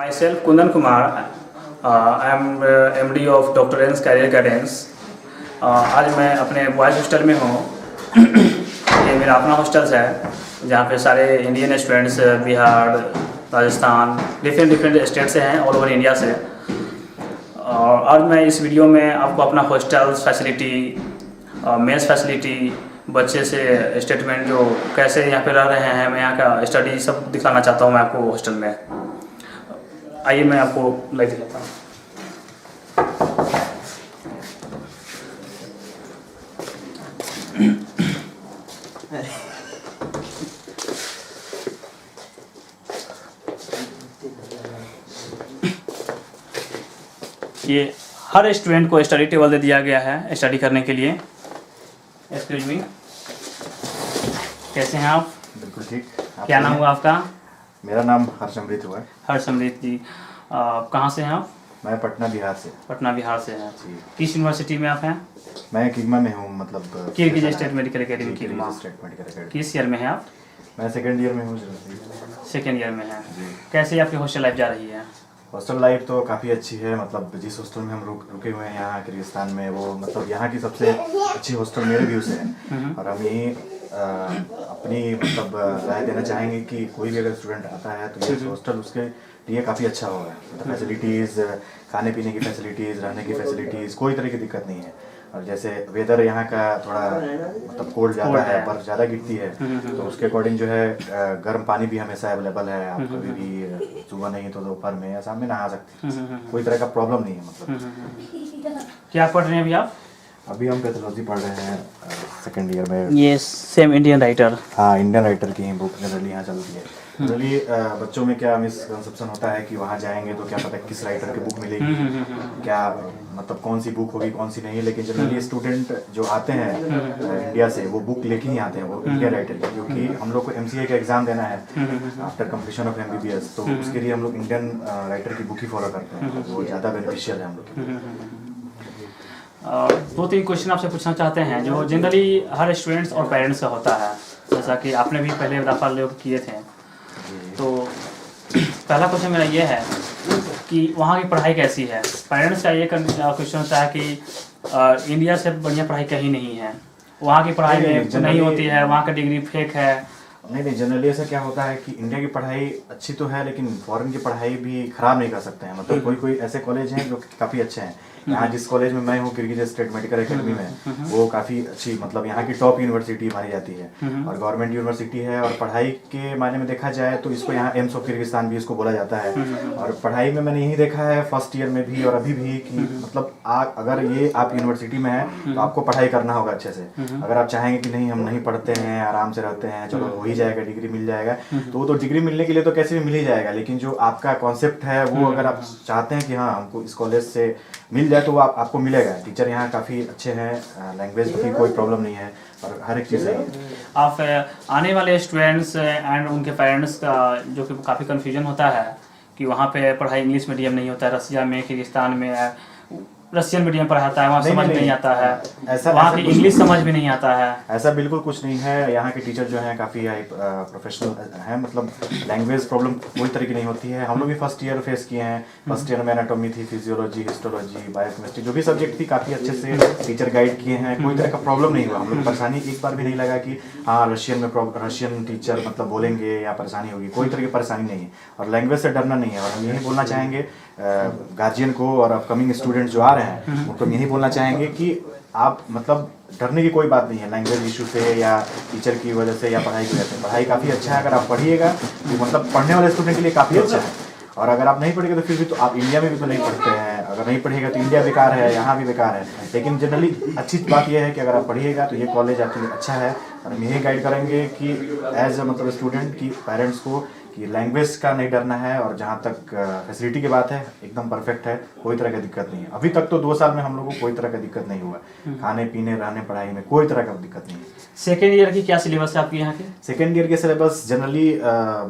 Myself Kundan Kumar, I am MD of Dr. N's Career Guidance। आज मैं अपने boys hostel में हूँ। ये मेरा अपना हॉस्टल है जहाँ पे सारे Indian students Bihar, Rajasthan, different state से हैं, ऑल ओवर इंडिया से। और आज मैं इस वीडियो में आपको अपना हॉस्टल फैसिलिटी, मेस फैसिलिटी, बच्चे से स्टेटमेंट जो कैसे यहाँ पे रह रहे हैं, मैं यहाँ का स्टडी सब दिखाना चाहता हूँ मैं आपको हॉस्टल में। आइए मैं आपको लाइव दिखाता हूँ। ये हर स्टूडेंट को स्टडी टेबल दे दिया गया है स्टडी करने के लिए। एक्सक्यूज मी, कैसे हैं आप? बिल्कुल ठीक। क्या नाम हुआ आपका? मेरा नाम हर्षमृत हुआ है। हर्षमृत जी, कहाँ से हैं आप? मैं पटना बिहार से। पटना बिहार से हैं। जी। किस यूनिवर्सिटी में आप हैं? मैं किग्मा में हूँ, मतलब Kyrgyz State Medical Academy Kigma. State Medical Academy. किस ईयर में हैं आप? मैं सेकंड ईयर में हूँ। सेकेंड ईयर में हैं। जी। कैसे आपकी हॉस्टल लाइफ जा रही है? हॉस्टल लाइफ तो काफ़ी अच्छी है। मतलब जिस हॉस्टल में हम रुके हुए हैं यहाँ किर्गिस्तान में, वो मतलब यहाँ की सबसे अच्छी हॉस्टल मेरे व्यू से है। और हम यही अपनी मतलब राय देना चाहेंगे कि कोई भी अगर स्टूडेंट आता है तो ये हॉस्टल उसके लिए काफ़ी अच्छा होगा। मतलब फैसिलिटीज़, खाने पीने की फैसिलिटीज़, रहने की फैसिलिटीज़, कोई तरह की दिक्कत नहीं है। और जैसे वेदर यहाँ का थोड़ा मतलब कोल्ड ज़्यादा है, बर्फ़ ज़्यादा गिरती है, तो उसके अकॉर्डिंग जो है गर्म पानी भी हमेशा अवेलेबल है। आप कभी भी सुबह नहीं तो दोपहर में या शाम में नहा सकते हैं। कोई तरह का प्रॉब्लम नहीं है। मतलब क्या पढ़ रहे हैं अभी आप? अभी हम पैथोलॉजी पढ़ रहे हैं सेकेंड ईयर में। ये सेम इंडियन राइटर। हाँ, इंडियन राइटर की ही बुक जनरली यहाँ चलती है। जनरली बच्चों में क्या मिसकंसेप्शन होता है कि वहाँ जाएंगे तो क्या पता किस राइटर की बुक मिलेगी, क्या मतलब कौन सी बुक होगी कौन सी नहीं। लेकिन जनरली स्टूडेंट जो आते हैं इंडिया से, वो बुक लेके ही आते हैं, वो इंडियन राइटर की। क्योंकि हम लोग को MCA का एग्जाम देना है आफ्टर कंप्लीशन ऑफ MBBS, तो उसके लिए हम लोग इंडियन राइटर की बुक ही फॉलो करते हैं। वो ज़्यादा बेनिफिशियल है हम लोग के लिए। दो तीन क्वेश्चन आपसे पूछना चाहते हैं जो जनरली हर स्टूडेंट्स और पेरेंट्स का होता है, जैसा कि आपने भी पहले दफ़ा लोग किए थे। तो पहला क्वेश्चन मेरा ये है कि वहाँ की पढ़ाई कैसी है? पेरेंट्स का ये क्वेश्चन होता है कि इंडिया से बढ़िया पढ़ाई कहीं नहीं है, वहाँ की पढ़ाई में नहीं होती है, वहाँ का डिग्री फेक है। नहीं, जनरली ऐसा क्या होता है कि इंडिया की पढ़ाई अच्छी तो है, लेकिन फॉरेन की पढ़ाई भी खराब नहीं कर सकते हैं। मतलब कोई ऐसे कॉलेज हैं जो काफ़ी अच्छे हैं। यहाँ जिस कॉलेज में मैं हूँ किर्गिज स्टेट मेडिकल एकेडमी में, वो काफ़ी अच्छी, मतलब यहाँ की टॉप यूनिवर्सिटी मानी जाती है और गवर्नमेंट यूनिवर्सिटी है। और पढ़ाई के मायने में देखा जाए तो इसको यहाँ एम्स ऑफ किर्गिस्तान भी इसको बोला जाता है। और पढ़ाई में मैंने यही देखा है फर्स्ट ईयर में भी और अभी भी कि मतलब अगर ये आप यूनिवर्सिटी में है तो आपको पढ़ाई करना होगा अच्छे से। अगर आप चाहेंगे कि नहीं हम नहीं पढ़ते हैं, आराम से रहते हैं, चलो हो ही जाएगा, डिग्री मिल जाएगा, तो वो तो डिग्री मिलने के लिए तो कैसे भी मिल ही जाएगा। लेकिन जो आपका कॉन्सेप्ट है वो अगर आप चाहते हैं कि हाँ हमको इस कॉलेज से मिल जाए तो वो आपको मिलेगा। टीचर यहाँ काफ़ी अच्छे हैं, लैंग्वेज की कोई प्रॉब्लम नहीं है और हर एक चीज़ है। आप आने वाले स्टूडेंट्स एंड उनके पेरेंट्स का जो कि काफ़ी कन्फ्यूजन होता है कि वहाँ पे पढ़ाई इंग्लिश मीडियम नहीं होता है, रसिया में किर्गिस्तान में रशियन मीडियम पढ़ाता है, वहाँ समझ नहीं आता है, वहाँ की इंग्लिश समझ भी नहीं आता है। ऐसा बिल्कुल कुछ नहीं है। यहाँ के टीचर जो हैं काफ़ी प्रोफेशनल हैं। मतलब लैंग्वेज प्रॉब्लम कोई तरह की नहीं होती है। हम लोग भी फर्स्ट ईयर फेस किए हैं। फर्स्ट ईयर में एनाटॉमी थी, फिजियोलॉजी, हिस्टोलॉजी, बायोकेमिस्ट्री, जो भी सब्जेक्ट थी काफ़ी अच्छे से टीचर गाइड किए हैं। कोई तरह का प्रॉब्लम नहीं हुआ। हम लोग परेशानी एक बार भी नहीं लगा कि हाँ रशियन टीचर मतलब बोलेंगे या परेशानी होगी। कोई तरह की परेशानी नहीं है और लैंग्वेज से डरना नहीं है। और हम यही बोलना चाहेंगे गार्जियन को और अपकमिंग स्टूडेंट जो आ रहे हैं उनको यही बोलना चाहेंगे कि आप मतलब डरने की कोई बात नहीं है लैंग्वेज इशू से या टीचर की वजह से या पढ़ाई की वजह से। पढ़ाई काफ़ी अच्छा है। अगर आप पढ़िएगा तो मतलब पढ़ने वाले स्टूडेंट के लिए काफ़ी अच्छा है। और अगर आप नहीं पढ़ेंगे तो फिर भी तो आप इंडिया में भी तो नहीं पढ़ते हैं। अगर नहीं पढ़िएगा तो इंडिया बेकार है, यहाँ भी बेकार है। लेकिन जनरली अच्छी बात यह है कि अगर आप पढ़िएगा तो ये कॉलेज आपके लिए अच्छा है। और हम यही गाइड करेंगे कि एज मतलब स्टूडेंट की पेरेंट्स को कि लैंग्वेज का नहीं डरना है। और जहाँ तक फैसिलिटी की बात है एकदम परफेक्ट है, कोई तरह की दिक्कत नहीं है। अभी तक तो 2 साल में हम लोगों को कोई तरह का दिक्कत नहीं हुआ। खाने पीने रहने पढ़ाई में कोई तरह का दिक्कत नहीं है। सेकेंड ईयर की क्या सिलेबस है आपके यहाँ के? सेकेंड ईयर के सिलेबस जनरली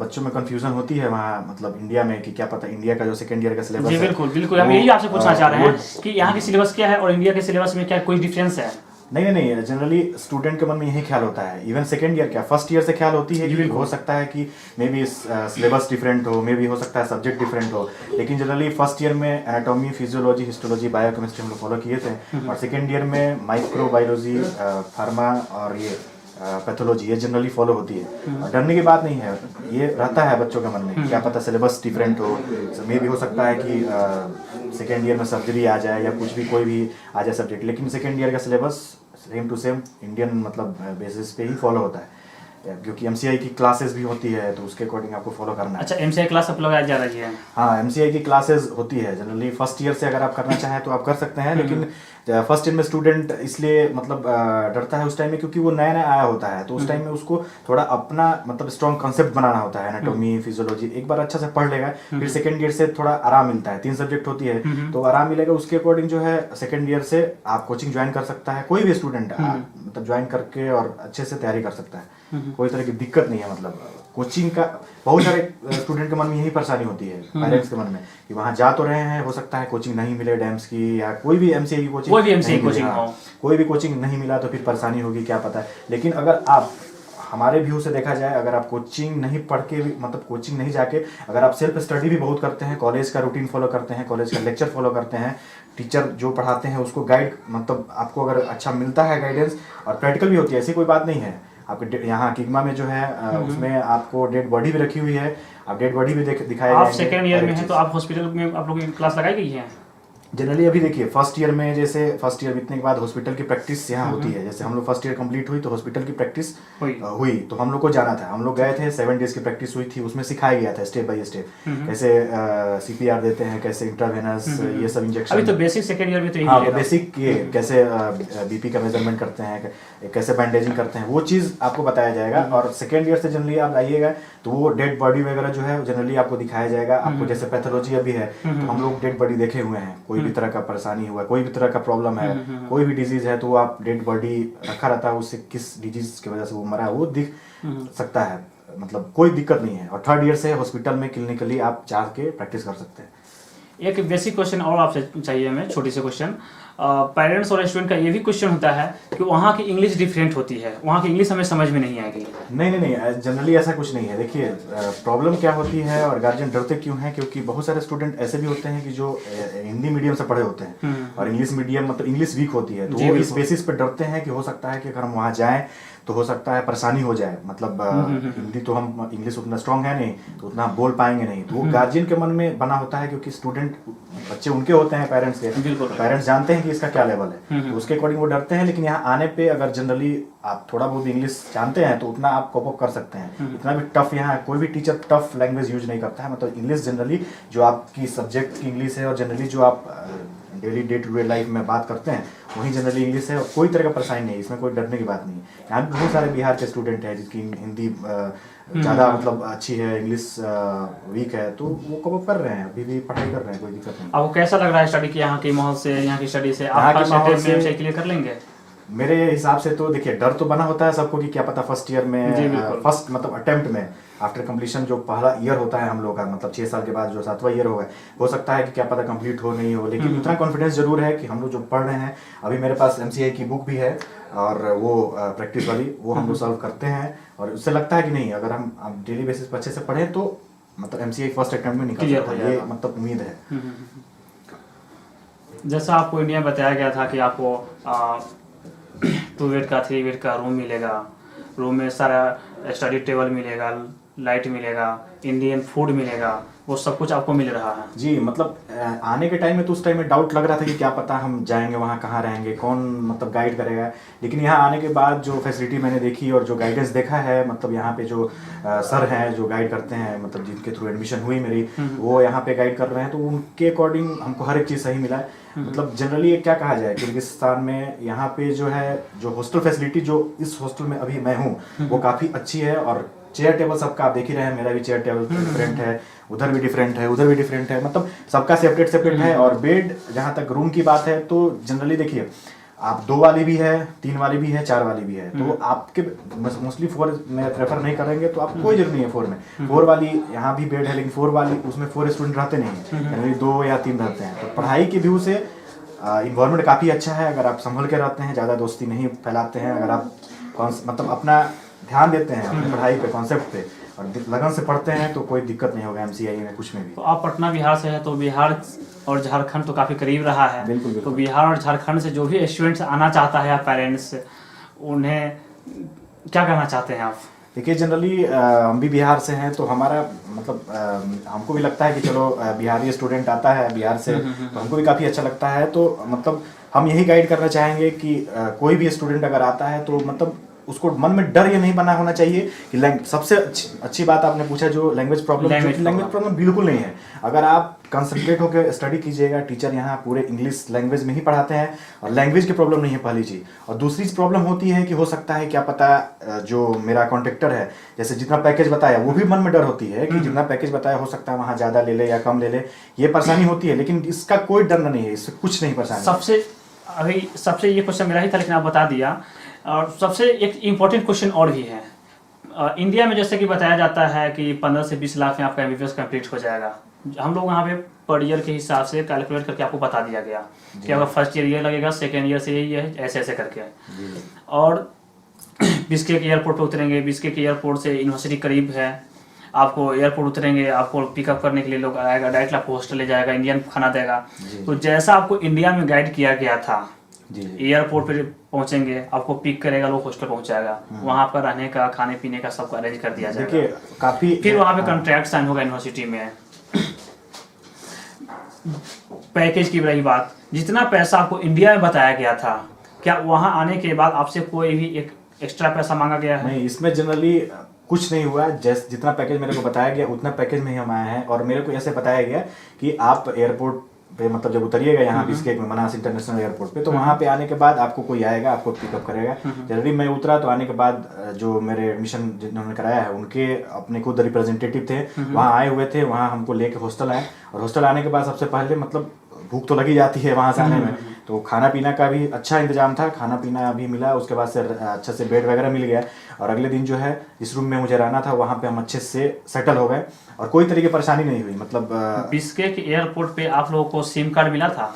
बच्चों में कंफ्यूजन होती है वहाँ मतलब इंडिया में कि क्या पता इंडिया का जो सेकेंड ईयर का सिलेबस जी है। बिल्कुल हम यही आपसे पूछना चाह रहे हैं कि यहाँ की सिलेबस क्या है और इंडिया के सिलेबस में क्या कोई डिफरेंस है? नहीं, जनरली स्टूडेंट के मन में यही ख्याल होता है। इवन सेकेंड ईयर क्या, फर्स्ट ईयर से ख्याल होती है कि हो सकता है कि मे बी सिलेबस डिफरेंट हो, मे बी हो सकता है सब्जेक्ट डिफरेंट हो, लेकिन जनरली फर्स्ट ईयर में एनाटॉमी, फिजियोलॉजी, हिस्टोलॉजी, बायोकेमिस्ट्री हम लोग फॉलो किए थे, और सेकेंड ईयर में माइक्रोबायोलॉजी, फार्मा और ये पैथोलॉजी, ये जनरली फॉलो होती है। और डरने की बात नहीं है, ये रहता है बच्चों के मन में, क्या पता सिलेबस डिफरेंट हो, मे भी हो सकता है कि सेकेंड ईयर में सर्जरी आ जाए या कुछ भी, कोई भी आ जाए सब्जेक्ट, लेकिन सेकेंड ईयर का syllabus same to same Indian मतलब बेसिस पे ही फॉलो होता है, क्योंकि एमसीआई की क्लासेस भी होती है तो उसके अकॉर्डिंग आपको फॉलो करना है। अच्छा, एमसीआई क्लास आप लगाया जा रही है? हाँ, एमसीआई की क्लासेस होती है जनरली फर्स्ट ईयर से, अगर आप करना चाहें तो आप कर सकते हैं, लेकिन फर्स्ट ईयर में स्टूडेंट इसलिए मतलब डरता है उस टाइम में क्योंकि वो नया नया आया होता है, तो उस टाइम में उसको थोड़ा अपना मतलब स्ट्रॉन्ग कंसेप्ट बनाना होता है। एनाटॉमी, फिजियोलॉजी एक बार अच्छा से पढ़ लेगा, फिर सेकंड ईयर से थोड़ा आराम मिलता है, 3 सब्जेक्ट होती है तो आराम मिलेगा, उसके अकॉर्डिंग जो है सेकंड ईयर से आप कोचिंग ज्वाइन कर सकता है, कोई भी स्टूडेंट मतलब ज्वाइन करके और अच्छे से तैयारी कर सकता है, कोई तरह की दिक्कत नहीं है। मतलब कोचिंग का बहुत सारे स्टूडेंट के मन में यही परेशानी होती है, पेरेंट्स के मन में, कि वहाँ जा तो रहे हैं, हो सकता है कोचिंग नहीं मिले डैम्स की या कोई भी एमसीए की कोचिंग, कोई भी एमसीए कोचिंग हो, कोई भी कोचिंग नहीं मिला तो फिर परेशानी होगी, क्या पता है। लेकिन अगर आप हमारे व्यू से देखा जाए, अगर आप कोचिंग नहीं पढ़ के भी मतलब कोचिंग नहीं जाके अगर आप सेल्फ स्टडी भी बहुत करते हैं, कॉलेज का रूटीन फॉलो करते हैं, कॉलेज का लेक्चर फॉलो करते हैं, टीचर जो पढ़ाते हैं उसको गाइड मतलब आपको अगर अच्छा मिलता है गाइडेंस, और प्रैक्टिकल भी होती है, ऐसी कोई बात नहीं है। आपके यहाँ किग्मा में जो है उसमें आपको डेड बॉडी भी रखी हुई है, आप डेड बॉडी भी दिखाया आप सेकेंड ईयर में हैं तो आप हॉस्पिटल में आप लोगों की क्लास लगाई गई है? जनरली अभी देखिए फर्स्ट ईयर में, जैसे फर्स्ट ईयर बीतने के बाद हॉस्पिटल की प्रैक्टिस यहाँ होती है, जैसे हम लोग फर्स्ट ईयर कंप्लीट हुई तो हॉस्पिटल की प्रैक्टिस हुई तो हम लोग को जाना था, हम लोग गए थे, 7 डेज की प्रैक्टिस हुई थी, उसमें सिखाया गया था स्टेप बाय स्टेप कैसे सीपीआर देते हैं, कैसे इंट्रावेनस ये सब इंजेक्शन। अभी तो बेसिक सेकेंड ईयर में तो हाँ, बेसिक ये कैसे बीपी का मेजरमेंट करते हैं, कैसे बैंडेजिंग करते हैं, वो चीज़ आपको बताया जाएगा। और सेकेंड ईयर से जनरली आप आइएगा तो वो डेड बॉडी वगैरह जो है जनरली आपको दिखाया जाएगा। आपको जैसे पैथोलॉजी अभी है तो हम लोग डेड बॉडी देखे हुए हैं, कोई भी तरह का परेशानी हुआ, कोई भी तरह का प्रॉब्लम है, कोई भी डिजीज है तो वो आप डेड बॉडी रखा रहता है, उससे किस डिजीज की वजह से वो मरा है वो दिख सकता है, मतलब कोई दिक्कत नहीं है। और थर्ड ईयर से हॉस्पिटल में क्लिनिकली आप जाके प्रैक्टिस कर सकते हैं। एक बेसिक क्वेश्चन और आपसे चाहिए हमें, छोटी सी क्वेश्चन। पेरेंट्स और स्टूडेंट का ये भी क्वेश्चन होता है कि वहाँ की इंग्लिश डिफरेंट होती है, वहाँ की इंग्लिश हमें समझ में नहीं आएगी। नहीं, जनरली ऐसा कुछ नहीं है। देखिए प्रॉब्लम क्या होती है और गार्जियन डरते क्यों हैं, क्योंकि बहुत सारे स्टूडेंट ऐसे भी होते हैं कि जो हिंदी मीडियम से पढ़े होते हैं और इंग्लिश मीडियम मतलब इंग्लिश वीक होती है, तो वो इस बेसिस पे डरते हैं कि हो सकता है कि अगर हम वहाँ जाएं तो हो सकता है परेशानी हो जाए, मतलब हिंदी तो हम इंग्लिश उतना स्ट्रांग है नहीं तो उतना बोल पाएंगे नहीं, तो वो गार्जियन के मन में बना होता है, क्योंकि स्टूडेंट बच्चे उनके होते हैं पेरेंट्स के, पेरेंट्स जानते हैं कि इसका क्या लेवल है, तो उसके अकॉर्डिंग वो डरते हैं। लेकिन यहाँ आने पे अगर जनरली आप थोड़ा बहुत इंग्लिश जानते हैं तो उतना आप कोप अप कर सकते हैं। इतना भी टफ यहाँ कोई भी टीचर टफ लैंग्वेज यूज नहीं करता है, मतलब इंग्लिश जनरली जो आपकी सब्जेक्ट की इंग्लिश है और जनरली जो आप daily day to day life में बात करते हैं वही जनरली इंग्लिश है, और कोई तरह का परेशानी नहीं है, इसमें कोई डरने की बात नहीं है। यहाँ पे बहुत सारे बिहार के स्टूडेंट हैं जिसकी हिंदी ज़्यादा मतलब अच्छी है, इंग्लिश वीक है, तो वो कोप अप कर रहे हैं, अभी भी पढ़ाई कर रहे हैं, कोई दिक्कत नहीं। आपको कैसा लग रहा है स्टडी की, यहाँ के माहौल से, यहाँ की स्टडी से? आप फर्स्ट अटेम्प्ट में क्लियर कर लेंगे? मेरे हिसाब से तो देखिए डर तो बना होता है सबको कि क्या पता फर्स्ट ईयर में फर्स्ट मतलब अटेम्प्ट में आफ्टर कंप्लीशन जो पहला ईयर होता है हम लोग का, मतलब 6 साल के बाद जो 7वां ईयर होगा, हो सकता है कि क्या पता कंप्लीट हो नहीं हो, लेकिन इतना कॉन्फिडेंस जरूर है कि हम लोग जो पढ़ रहे हैं, अभी मेरे पास एमसीआई की बुक भी है और वो प्रैक्टिस वाली वो हम लोग सॉल्व करते हैं, और उससे लगता है कि नहीं अगर हम डेली बेसिस पर अच्छे से पढ़ें तो मतलब एमसीआई फर्स्ट अटेम्प्ट में निकल सकता है, ये मतलब उम्मीद है। जैसा आपको इंडिया में बताया गया था कि आपको 2 बेड का 3 बेड का रूम मिलेगा, रूम में सारा स्टडी टेबल मिलेगा, लाइट मिलेगा, इंडियन फूड मिलेगा, वो सब कुछ आपको मिल रहा है। जी, मतलब आने के टाइम में तो उस टाइम में डाउट लग रहा था कि क्या पता हम जाएंगे वहाँ कहाँ रहेंगे, कौन मतलब गाइड करेगा, लेकिन यहाँ आने के बाद जो फैसिलिटी मैंने देखी और जो गाइडेंस देखा है, मतलब यहाँ पे जो सर हैं जो गाइड करते हैं, मतलब जिनके थ्रू एडमिशन हुई मेरी, वो यहाँ पे गाइड कर रहे हैं, तो उनके अकॉर्डिंग हमको हर एक चीज़ सही मिला। मतलब जनरली क्या कहा जाए, किर्गिस्तान में यहाँ पे जो है जो हॉस्टल फैसिलिटी जो इस हॉस्टल में अभी मैं हूँ वो काफ़ी अच्छी है, और चेयर टेबल सबका आप देख ही रहे हैं, मेरा भी चेयर टेबल डिफरेंट है, उधर भी डिफरेंट है, उधर भी डिफरेंट है, मतलब सबका सेपरेट है। और बेड जहाँ तक रूम की बात है तो जनरली देखिए आप 2 वाली भी है, 3 वाली भी है, 4 वाली भी है, तो आपके मोस्टली 4 में प्रेफर नहीं करेंगे तो आप कोई जरूरत नहीं है 4 में। 4 वाली यहाँ भी बेड है, लेकिन 4 वाली उसमें 4 स्टूडेंट रहते नहीं है, जनरली 2 या 3 रहते हैं, तो पढ़ाई के व्यू से इन्वायरमेंट काफ़ी अच्छा है, अगर आप संभल के रहते हैं, ज़्यादा दोस्ती नहीं फैलाते हैं, अगर आप मतलब अपना ध्यान देते हैं अपनी पढ़ाई पे, कॉन्सेप्ट पे और लगन से पढ़ते हैं तो कोई दिक्कत नहीं होगा MCI में कुछ में भी। तो आप पटना बिहार से है, तो बिहार और झारखंड तो काफ़ी करीब रहा है। बिल्कुल, बिल्कुल। तो बिहार और झारखंड से जो भी स्टूडेंट्स आना चाहता है या पेरेंट्स, उन्हें क्या कहना चाहते हैं आप? देखिए जनरली हम भी बिहार से हैं तो हमारा मतलब हमको भी लगता है कि चलो बिहारी स्टूडेंट आता है बिहार से तो हमको भी काफ़ी अच्छा लगता है। तो मतलब हम यही गाइड करना चाहेंगे कि कोई भी स्टूडेंट अगर आता है तो मतलब उसको मन में डर ये नहीं बना होना चाहिए कि सबसे अच्छी बात आपने पूछा जो लैंग्वेज प्रॉब्लम बिल्कुल नहीं है। अगर आप कंसंट्रेट होकर स्टडी कीजिएगा, टीचर यहाँ पूरे इंग्लिश लैंग्वेज में ही पढ़ाते हैं और लैंग्वेज की प्रॉब्लम नहीं है पहली चीज़। और दूसरी प्रॉब्लम होती है कि हो सकता है क्या पता जो मेरा कॉन्ट्रैक्टर है जैसे जितना पैकेज बताया वो भी मन में डर होती है कि जितना पैकेज बताया हो सकता है वहाँ ज़्यादा ले ले या कम ले ले, ये परेशानी होती है। लेकिन इसका कोई डर नहीं है, इससे कुछ नहीं परेशानी। सबसे ये क्वेश्चन मेरा ही था लेकिन आप बता दिया। और सबसे एक इम्पोर्टेंट क्वेश्चन और भी है, इंडिया में जैसे कि बताया जाता है कि 15 से 20 लाख में आपका MBBS कंप्लीट हो जाएगा। हम लोग वहाँ पे पर ईयर के हिसाब से कैलकुलेट करके आपको बता दिया गया कि आपका फर्स्ट ईयर ये लगेगा, सेकेंड ईयर से ये है, ऐसे ऐसे करके। और बिस्केक एयरपोर्ट पर उतरेंगे, बिस्केक एयरपोर्ट से यूनिवर्सिटी करीब है, आपको एयरपोर्ट उतरेंगे, आपको पिकअप करने के लिए लोग आएगा, डायरेक्ट आपको हॉस्टल ले जाएगा, इंडियन खाना देगा। तो जैसा आपको इंडिया में गाइड किया गया था, एयरपोर्ट पे पहुंचेंगे, आपको पिक करेगा, लोग हॉस्टल पहुंचाएगा, वहाँ पर रहने का, खाने पीने का सबको अरेंज कर दिया जाएगा। देखिए काफी फिर वहाँ पे कॉन्ट्रैक्ट साइन होगा यूनिवर्सिटी में। पैकेज की रही बात, जितना पैसा आपको इंडिया में बताया गया था, क्या वहाँ आने के बाद आपसे कोई भी एक एक्स्ट्रा पैसा मांगा गया है? नहीं, इसमें जनरली कुछ नहीं हुआ। जितना पैकेज मेरे को बताया गया उतना पैकेज में ही हम आए हैं। और मेरे को ऐसे बताया गया कि आप एयरपोर्ट पे मतलब जब उतरिएगा यहाँ बिस्केक में मनास इंटरनेशनल एयरपोर्ट पे, तो वहाँ पे आने के बाद आपको कोई आएगा, आपको पिकअप करेगा। जनरली मैं उतरा तो आने के बाद जो मेरे एडमिशन जिन्होंने कराया है उनके अपने खुद रिप्रेजेंटेटिव थे, वहाँ आए हुए थे, वहाँ हमको लेके हॉस्टल आए। और हॉस्टल आने के बाद सबसे पहले मतलब भूख तो लगी जाती है वहाँ से आने में, तो खाना पीना का भी अच्छा इंतजाम था, खाना पीना भी मिला। उसके बाद से अच्छे से बेड वगैरह मिल गया। और अगले दिन जो है जिस रूम में मुझे रहना था वहाँ पे हम अच्छे से सेटल हो गए और कोई तरह की परेशानी नहीं हुई। मतलब बिस्केक एयरपोर्ट पे आप लोगों को सिम कार्ड मिला था?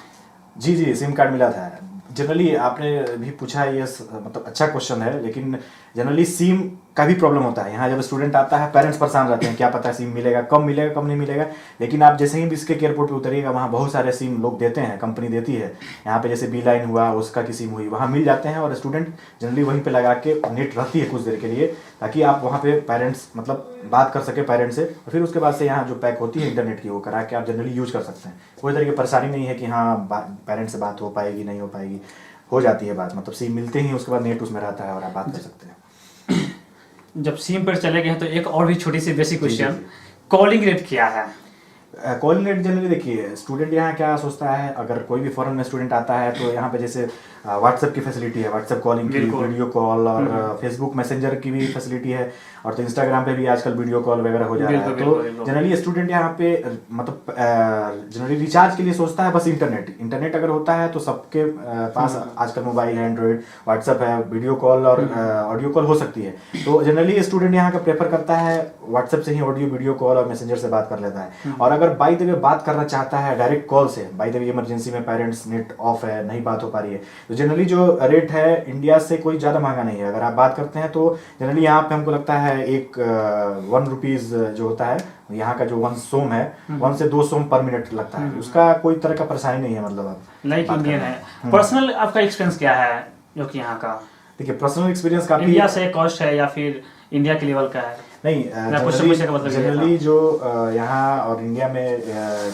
जी सिम कार्ड मिला था। जनरली आपने भी पूछा है, ये मतलब अच्छा क्वेश्चन है, लेकिन जनरली सिम का भी प्रॉब्लम होता है। यहाँ जब स्टूडेंट आता है पेरेंट्स परेशान रहते हैं, क्या पता सिम मिलेगा, कम नहीं मिलेगा। लेकिन आप जैसे ही बिस्केक एयरपोर्ट पे उतरिएगा वहाँ बहुत सारे सिम लोग देते हैं, कंपनी देती है। यहाँ पे जैसे B-Line हुआ, उसका की सिम हुई, वहाँ मिल जाते हैं और स्टूडेंट जनरली वहीं पे लगा के नेट रहती है कुछ देर के लिए, ताकि आप वहाँ पे पेरेंट्स मतलब बात कर सके पेरेंट्स से। और फिर उसके बाद से यहाँ जो पैक होती है इंटरनेट की वो करा के आप जनरली यूज कर सकते हैं। कोई तरह की परेशानी नहीं है कि हाँ पेरेंट्स से बात हो पाएगी नहीं हो पाएगी, हो जाती है बात। मतलब सिम मिलते ही उसके बाद नेट उसमें रहता है और आप बात कर सकते हैं। जब सिम पर चले गए तो एक और भी छोटी सी बेसिक क्वेश्चन, कॉलिंग रेट क्या है? कॉलिंग रेट जनरली देखिए स्टूडेंट यहाँ क्या सोचता है, अगर कोई भी फॉरेन में स्टूडेंट आता है तो यहाँ पे जैसे व्हाट्सएप की फैसिलिटी है, व्हाट्सएप कॉलिंग की, वीडियो कॉल और फेसबुक मैसेंजर की भी फैसिलिटी है। और तो इंस्टाग्राम पे भी आजकल वीडियो कॉल वगैरह हो जा रहा है। तो जनरली स्टूडेंट यहाँ पे मतलब जनरली रिचार्ज के लिए सोचता है बस इंटरनेट अगर होता है तो सबके पास आजकल मोबाइल है, एंड्रॉइड, व्हाट्सएप है, वीडियो कॉल और ऑडियो कॉल हो सकती है। तो जनरली स्टूडेंट यहाँ का प्रेफर करता है व्हाट्सएप से ही ऑडियो वीडियो कॉल और मैसेंजर से बात कर लेता है। और अगर बाय द वे बात करना चाहता है डायरेक्ट कॉल से, बाय द वे इमरजेंसी में पेरेंट्स नेट ऑफ है, नहीं बात हो पा रही है, तो जनरली जो रेट है इंडिया से कोई ज़्यादा महंगा नहीं है। अगर आप बात करते हैं तो जनरली यहाँ पे हमको लगता है एक 1 रुपीज़ जो होता है यहाँ का जो 1 सोम है, 1 से 2 सोम पर मिनट लगता है। उसका कोई तरह का परेशानी नहीं है। मतलब आप लाइक इंडियन है। पर्सनल आपका एक्सपीरियंस क्या है जो कि यहाँ का? देखिए पर्सनल एक्सपीरियंस काफ़ी इंडिया से कॉस्ट है या फिर इंडिया के लेवल का है? नहीं, जनरली जो यहाँ और इंडिया में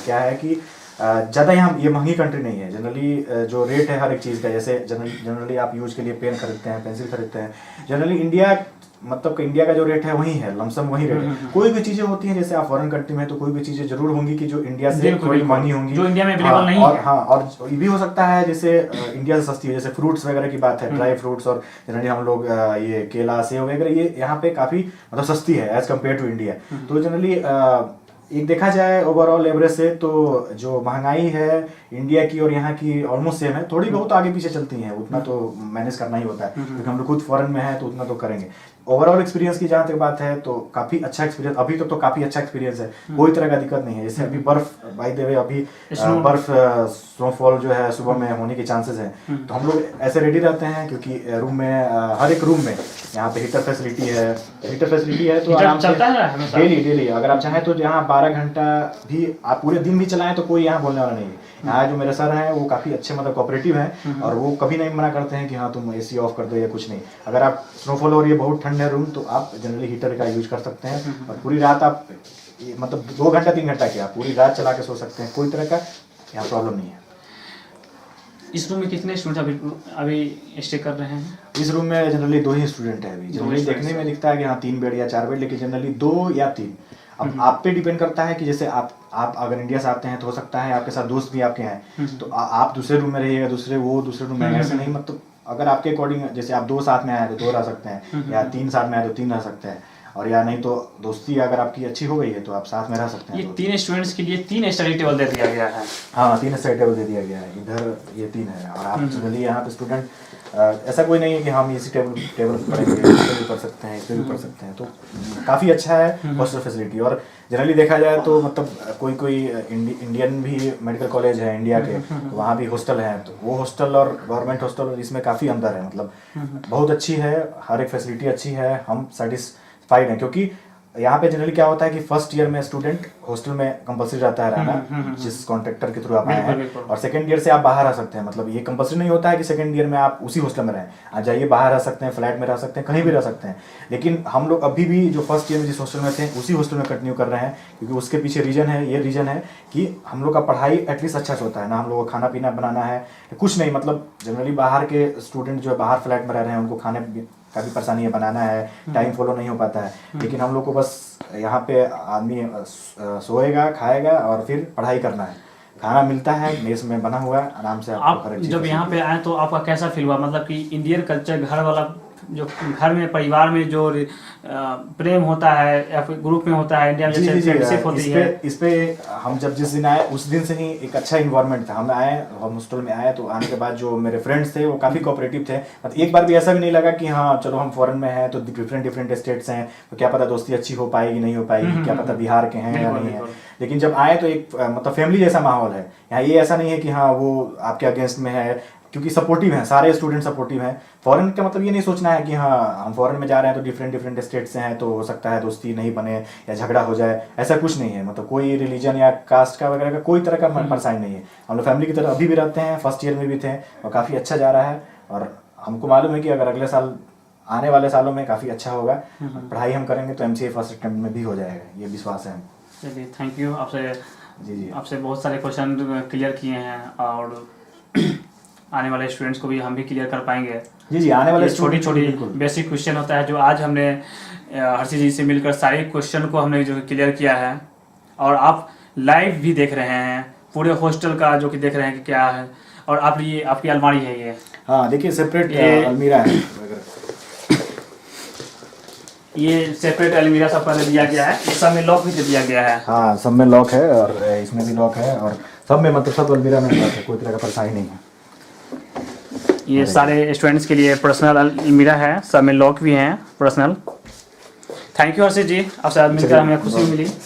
क्या है कि ज़्यादा यहाँ ये महंगी कंट्री नहीं है। जनरली जो रेट है हर एक चीज़ का, जैसे जनरली आप यूज के लिए पेन खरीदते हैं, पेंसिल खरीदते हैं, जनरली इंडिया का जो रेट है वही है, लमसम वही रेट है। कोई भी चीज़ें होती हैं जैसे आप फॉरेन कंट्री में तो कोई भी चीज़ें जरूर होंगी कि जो इंडिया से थोड़ी महंगी होंगी, जो इंडिया में अवेलेबल नहीं है। हाँ, और ये भी हो सकता है जैसे इंडिया से सस्ती है, जैसे फ्रूट्स वगैरह की बात है, ड्राई फ्रूट्स और जनरली हम लोग ये केला सेब वगैरह ये यहाँ पे काफ़ी मतलब सस्ती है एज कम्पेयर टू इंडिया। तो जनरली एक देखा जाए ओवरऑल एवरेज से तो जो महंगाई है इंडिया की और यहाँ की ऑलमोस्ट सेम है, थोड़ी बहुत आगे पीछे चलती हैं, उतना तो मैनेज करना ही होता है क्योंकि हम लोग खुद फॉरेन में है तो उतना तो करेंगे। ओवरऑल एक्सपीरियंस की जहाँ तक बात है तो काफ़ी अच्छा एक्सपीरियंस, अभी तक तो काफ़ी अच्छा एक्सपीरियंस है, कोई तरह का दिक्कत नहीं है। जैसे अभी बर्फ, बाय द वे अभी बर्फ स्नोफॉल जो है सुबह में होने के चांसेस हैं, तो हम लोग ऐसे रेडी रहते हैं क्योंकि रूम में हर एक रूम में यहाँ पे हीटर फैसिलिटी है, तो आराम से डेली अगर आप चाहें तो यहाँ 12 घंटा भी आप पूरे दिन भी चलाएं तो कोई यहाँ बोलने वाला नहीं है। यहाँ जो मेरे सर हैं वो काफ़ी अच्छे मतलब कोऑपरेटिव हैं और वो कभी नहीं मना करते हैं कि हाँ तुम एसी ऑफ कर दो या कुछ नहीं। अगर आप स्नोफॉल हो रही है, बहुत ठंड है रूम, तो आप जनरली हीटर का यूज कर सकते हैं और पूरी रात आप मतलब 2 घंटा 3 घंटा क्या पूरी रात चला के सो सकते हैं, कोई तरह का यहाँ प्रॉब्लम नहीं है। इस रूम में कितने स्टूडेंट अभी स्टे कर रहे हैं? इस रूम में जनरली 2 ही स्टूडेंट है अभी। जनरली देखने में दिखता है कि हाँ 3 बेड या 4 बेड, लेकिन जनरली 2 या 3। अब आप पे डिपेंड करता है कि जैसे आप अगर इंडिया से आते हैं तो हो सकता है आपके साथ दोस्त भी आपके हैं, तो आप दूसरे रूम में रहिएगा, दूसरे रूम में, ऐसे नहीं। मतलब अगर आपके अकॉर्डिंग जैसे आप 2 साथ में आए तो 2 रह सकते हैं, या 3 साथ में आए तो 3 रह सकते हैं, और या नहीं तो दोस्ती अगर आपकी अच्छी हो गई है तो आप साथ में रह सकते हैं। ये 3 स्टूडेंट्स के लिए 3 स्टडी टेबल दे दिया गया है। हाँ 3 स्टडी टेबल दे दिया गया है, इधर ये 3 है। और आप जनरली यहाँ पे स्टूडेंट ऐसा कोई नहीं है कि हम इसी टेबल पर पढ़ेंगे, इस पर भी पढ़ सकते हैं, इस पर भी पढ़ सकते हैं, तो काफ़ी अच्छा है हॉस्टल फैसिलिटी। और जनरली देखा जाए तो मतलब कोई इंडियन भी मेडिकल कॉलेज है इंडिया के, तो वहाँ भी हॉस्टल है, तो वो हॉस्टल और गवर्नमेंट हॉस्टल इसमें काफ़ी अंतर है। मतलब बहुत अच्छी है, हर एक फैसिलिटी अच्छी है, हम सेटिस्फाइड हैं। क्योंकि यहाँ पे जनरली क्या होता है कि फर्स्ट ईयर में स्टूडेंट हॉस्टल में कंपल्सरी रहता है रहना, जिस कॉन्ट्रैक्टर के थ्रू आप आए हैं, और सेकंड ईयर से आप बाहर आ सकते हैं। मतलब ये कंपल्सरी नहीं होता है कि सेकंड ईयर में आप उसी हॉस्टल में रहें, आप जाइए बाहर रह सकते हैं, फ्लैट में रह सकते हैं, कहीं भी रह सकते हैं। लेकिन हम लोग अभी भी जो फर्स्ट ईयर में जिस हॉस्टल में थे उसी हॉस्टल में कंटिन्यू कर रहे हैं, क्योंकि उसके पीछे ये रीजन है कि हम लोग का पढ़ाई एटलीस्ट अच्छा से होता है ना, हम लोग को खाना पीना बनाना है कुछ नहीं। मतलब जनरली बाहर के स्टूडेंट जो है बाहर फ्लैट में रह रहे हैं, उनको खाने का भी परेशानी है, बनाना है, टाइम फॉलो नहीं हो पाता है। लेकिन हम लोग को बस यहाँ पे आदमी सोएगा, खाएगा और फिर पढ़ाई करना है। खाना मिलता है, मेस में बना हुआ है, आराम से आप जब यहाँ पे आए तो आपका कैसा फील हुआ? मतलब कि इंडियन कल्चर, घर वाला जो घर में परिवार में जो प्रेम होता है या फिर ग्रुप में होता है, इंडिया में जैसे फ्रेंडशिप होती है, इस पे हम जब जिस दिन आए उस दिन से ही एक अच्छा इन्वायरमेंट था। हम हॉस्टल में आए तो आने के बाद जो मेरे फ्रेंड्स थे वो काफ़ी कोऑपरेटिव थे। मतलब एक बार भी ऐसा भी नहीं लगा कि हाँ चलो हम फॉरेन में हैं तो डिफरेंट स्टेट्स हैं तो क्या पता दोस्ती अच्छी हो पाएगी नहीं हो पाएगी, क्या पता बिहार के हैं या नहीं है। लेकिन जब आए तो एक मतलब फैमिली जैसा माहौल है यहाँ। ये ऐसा नहीं है कि हाँ वो आपके अगेंस्ट में है, क्योंकि सपोर्टिव हैं, सारे स्टूडेंट सपोर्टिव हैं। फॉरेन का मतलब ये नहीं सोचना है कि हाँ हम फॉरेन में जा रहे हैं तो डिफरेंट स्टेट से हैं तो हो सकता है दोस्ती नहीं बने या झगड़ा हो जाए, ऐसा कुछ नहीं है। मतलब कोई रिलीजन या कास्ट का वगैरह का कोई तरह का परेशानी नहीं है। हम लोग फैमिली की तरह अभी भी रहते हैं, फर्स्ट ईयर में भी थे और काफ़ी अच्छा जा रहा है। और हमको मालूम है कि अगर अगले साल आने वाले सालों में काफ़ी अच्छा होगा, पढ़ाई हम करेंगे तो MCA फर्स्ट अटेम्प्ट में भी हो जाएगा, ये विश्वास है। चलिए थैंक यू। आपसे जी आपसे बहुत सारे क्वेश्चन क्लियर किए हैं और आने वाले स्टूडेंट्स को भी हम भी क्लियर कर पाएंगे। जी आने वाले छोटी बेसिक क्वेश्चन होता है जो आज हमने हर्षी जी से मिलकर सारे क्वेश्चन को हमने जो क्लियर किया है, और आप लाइव भी देख रहे हैं पूरे हॉस्टल का जो कि देख रहे हैं कि क्या है। और आप ये आपकी अलमारी है ये, हाँ देखिए सेपरेट अलमीरा है, ये सेपरेट अलमीरा सब पहले दिया गया है, इस सब में लॉक भी दे दिया गया है। हाँ सब में लॉक है और इसमें भी लॉक है और सब में मतलब सब अलमीरा में लॉक है, कोई तरह का परेशानी नहीं है। ये सारे स्टूडेंट्स के लिए पर्सनल अलमीरा है, सब में लॉक भी हैं पर्सनल। थैंक यू हर्षित जी, आपसे मिलकर हमें खुशी मिली।